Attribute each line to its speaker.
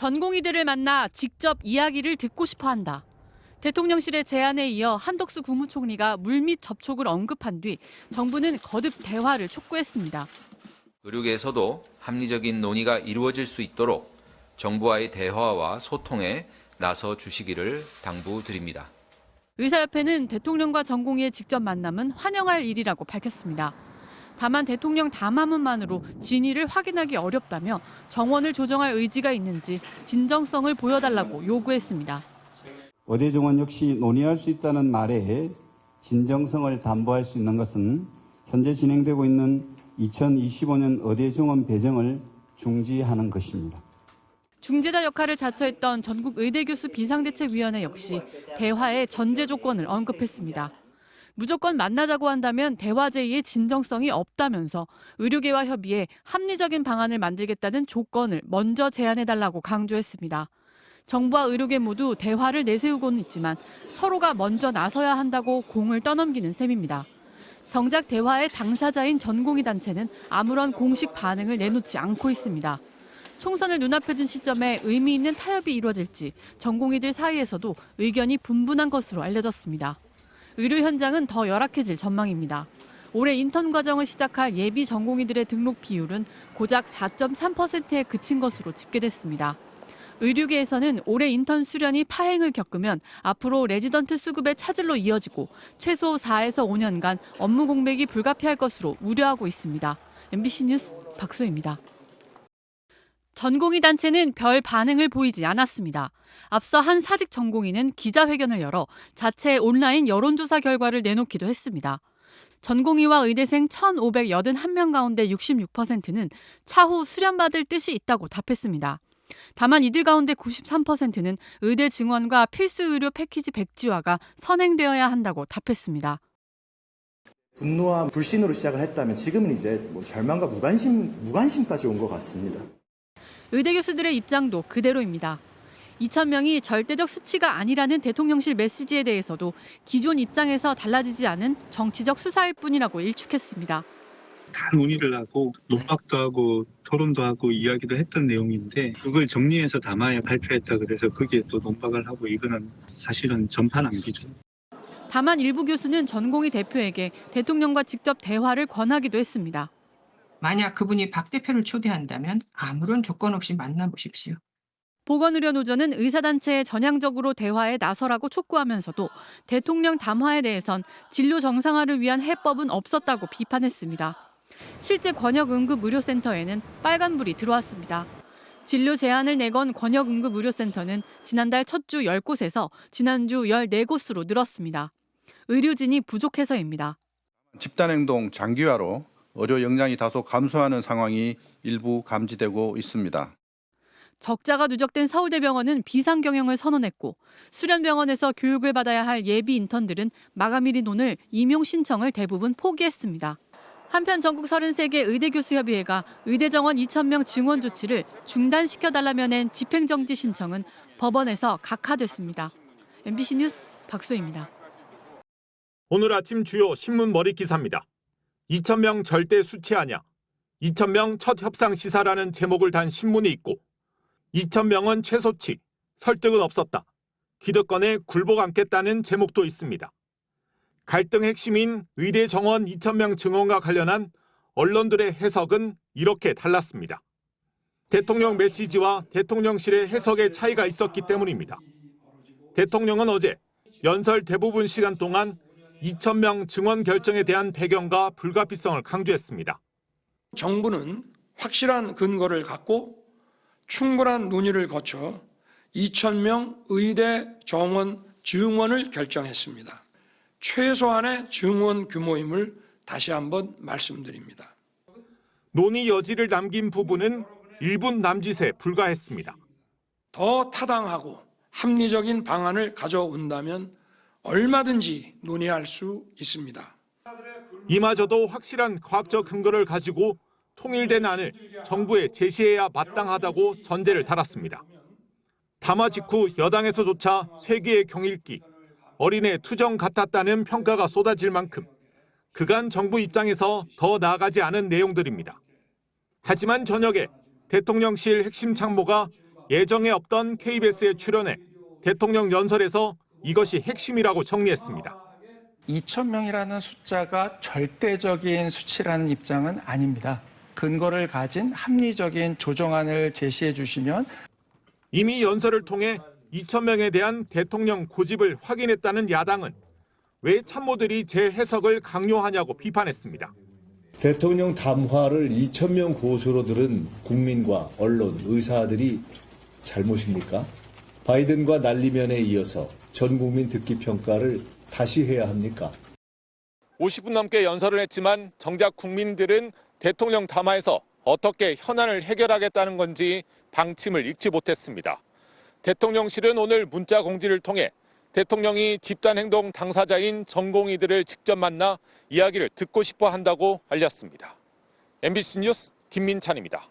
Speaker 1: 전공의들을 만나 직접 이야기를 듣고 싶어 한다. 대통령실의 제안에 이어 한덕수 국무총리가 물밑 접촉을 언급한 뒤 정부는 거듭 대화를 촉구했습니다.
Speaker 2: 의료계에서도 합리적인 논의가 이루어질 수 있도록 정부와의 대화와 소통에 나서 주시기를 당부드립니다.
Speaker 1: 의사협회는 대통령과 전공의의 직접 만남은 환영할 일이라고 밝혔습니다. 다만 대통령 담화문만으로 진위를 확인하기 어렵다며 정원을 조정할 의지가 있는지 진정성을 보여달라고 요구했습니다.
Speaker 3: 의대 정원 역시 논의할 수 있다는 말에 진정성을 담보할 수 있는 것은 현재 진행되고 있는 2025년 의대 정원 배정을 중지하는 것입니다.
Speaker 1: 중재자 역할을 자처했던 전국의대교수 비상대책위원회 역시 대화의 전제 조건을 언급했습니다. 무조건 만나자고 한다면 대화 제의의 진정성이 없다면서 의료계와 협의해 합리적인 방안을 만들겠다는 조건을 먼저 제안해달라고 강조했습니다. 정부와 의료계 모두 대화를 내세우고는 있지만 서로가 먼저 나서야 한다고 공을 떠넘기는 셈입니다. 정작 대화의 당사자인 전공의 단체는 아무런 공식 반응을 내놓지 않고 있습니다. 총선을 눈앞에 둔 시점에 의미 있는 타협이 이루어질지 전공의들 사이에서도 의견이 분분한 것으로 알려졌습니다. 의료 현장은 더 열악해질 전망입니다. 올해 인턴 과정을 시작할 예비 전공의들의 등록 비율은 고작 4.3%에 그친 것으로 집계됐습니다. 의료계에서는 올해 인턴 수련이 파행을 겪으면 앞으로 레지던트 수급의 차질로 이어지고 최소 4에서 5년간 업무 공백이 불가피할 것으로 우려하고 있습니다. MBC 뉴스 박소희입니다. 전공의 단체는 별 반응을 보이지 않았습니다. 앞서 한 사직 전공의는 기자회견을 열어 자체 온라인 여론조사 결과를 내놓기도 했습니다. 전공의와 의대생 1,581명 가운데 66%는 차후 수련받을 뜻이 있다고 답했습니다. 다만 이들 가운데 93%는 의대 증원과 필수 의료 패키지 백지화가 선행되어야 한다고 답했습니다.
Speaker 4: 분노와 불신으로 시작을 했다면 지금은 이제 절망과 무관심까지 온 것 같습니다.
Speaker 1: 의대 교수들의 입장도 그대로입니다. 2,000명이 절대적 수치가 아니라는 대통령실 메시지에 대해서도 기존 입장에서 달라지지 않은 정치적 수사일 뿐이라고 일축했습니다.
Speaker 5: 다 논의를 하고 논박도 하고 토론도 하고 이야기도 했던 내용인데 그걸 정리해서 담아야 발표했다 그래서 거기에 또 논박을 하고 이거는 사실은 전파 낭비죠.
Speaker 1: 다만 일부 교수는 전공의 대표에게 대통령과 직접 대화를 권하기도 했습니다.
Speaker 6: 만약 그분이 박 대표를 초대한다면 아무런 조건 없이 만나보십시오.
Speaker 1: 보건의료노조는 의사단체에 전향적으로 대화에 나서라고 촉구하면서도 대통령 담화에 대해선 진료 정상화를 위한 해법은 없었다고 비판했습니다. 실제 권역응급의료센터에는 빨간불이 들어왔습니다. 진료 제한을 내건 권역응급의료센터는 지난달 첫 주 10곳에서 지난주 14곳으로 늘었습니다. 의료진이 부족해서입니다.
Speaker 7: 집단행동 장기화로 의료 역량이 다소 감소하는 상황이 일부 감지되고 있습니다.
Speaker 1: 적자가 누적된 서울대병원은 비상경영을 선언했고 수련병원에서 교육을 받아야 할 예비 인턴들은 마감일인 오늘 임용 신청을 대부분 포기했습니다. 한편 전국 33개 의대교수협의회가 의대정원 2,000명 증원 조치를 중단시켜달라며 낸 집행정지 신청은 법원에서 각하됐습니다. MBC 뉴스 박소희입니다.
Speaker 8: 오늘 아침 주요 신문 머리 기사입니다. 2,000명 절대 수치 아냐. 2,000명 첫 협상 시사라는 제목을 단 신문이 있고 2,000명은 최소치, 설득은 없었다. 기득권에 굴복 않겠다는 제목도 있습니다. 갈등 핵심인 의대 정원 2,000명 증원과 관련한 언론들의 해석은 이렇게 달랐습니다. 대통령 메시지와 대통령실의 해석의 차이가 있었기 때문입니다. 대통령은 어제 연설 대부분 시간 동안 2,000명 증원 결정에 대한 배경과 불가피성을 강조했습니다.
Speaker 9: 정부는 확실한 근거를 갖고 충분한 논의를 거쳐 2,000명 의대 정원 증원을 결정했습니다. 최소한의 증원 규모임을 다시 한번 말씀드립니다.
Speaker 8: 논의 여지를 남긴 부분은 1분 남짓에 불과했습니다.
Speaker 9: 더 타당하고 합리적인 방안을 가져온다면 얼마든지 논의할 수 있습니다.
Speaker 8: 이마저도 확실한 과학적 근거를 가지고 통일된 안을 정부에 제시해야 마땅하다고 전제를 달았습니다. 담화 직후 여당에서조차 세기의 경읽기, 어린애 투정 같았다는 평가가 쏟아질 만큼 그간 정부 입장에서 더 나아가지 않은 내용들입니다. 하지만 저녁에 대통령실 핵심 참모가 예정에 없던 KBS에 출연해 대통령 연설에서 이것이 핵심이라고 정리했습니다.
Speaker 10: 2,000명이라는 숫자가 절대적인 수치라는 입장은 아닙니다. 근거를 가진 합리적인 조정안을 제시해 주시면
Speaker 8: 이미 연설을 통해 2,000명에 대한 대통령 고집을 확인했다는 야당은 왜 참모들이 재해석을 강요하냐고 비판했습니다.
Speaker 11: 대통령 담화를 2,000명 고수로 들은 국민과 언론, 의사들이 잘못입니까? 바이든과 난리면에 이어서 전 국민 듣기 평가를 다시 해야 합니까?
Speaker 8: 50분 넘게 연설을 했지만 정작 국민들은 대통령 담화에서 어떻게 현안을 해결하겠다는 건지 방침을 읽지 못했습니다. 대통령실은 오늘 문자 공지를 통해 대통령이 집단행동 당사자인 전공의들을 직접 만나 이야기를 듣고 싶어 한다고 알렸습니다. MBC 뉴스 김민찬입니다.